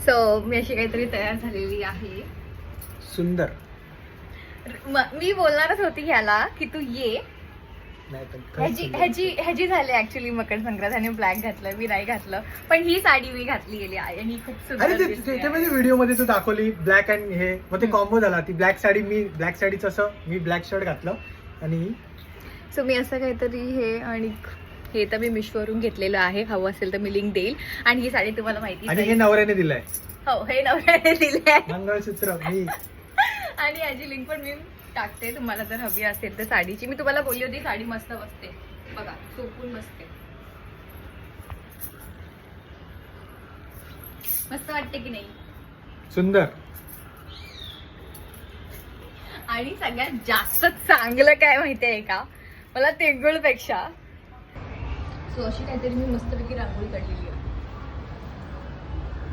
So मी अशी काहीतरी तयार झालेली आहे. सुंदर. मी बोलणारच होती ह्याला की तू ये. नाही पण खरंच सुंदर. ह्याची झाली ऍक्च्युली मकर संक्रांत आणि ब्लॅक घातलं, मी नाही घातलं, पण ही साडी मी घातली गेली आहे आणि खूप अरे सुंदर दिसते आहे. त्याच्यामध्ये व्हिडिओ मध्ये तू दाखवली ब्लॅक अँड हे मग ते कॉम्बो झाला. ती ब्लॅक साडी मी ब्लॅक साडीचं असं मी ब्लॅक शर्ट घातलं आणि सो मी असं काहीतरी हे आणि हे तर मी मिशोवरून घेतलेलं आहे. हवं असेल तर मी लिंक देईल. आणि ही साडी तुम्हाला माहिती आणि हे नवऱ्याने दिलंय हो, हे नवऱ्याने दिले आहे मंगळसूत्र मी. आणि याची लिंक पण मी टाकते तुम्हाला जर हवी असेल तर साडीची. मी तुम्हाला बोलली होती साडी मस्त बसते बघा, चोपून बसते, मस्त वाटते की नाही? सुंदर. आणि सगळ्यात जास्त चांगलं काय माहितीये का मला, तिळगुळ पेक्षा. सो अशी काहीतरी मी मस्तपैकी रांगोळी काढलेली आहे.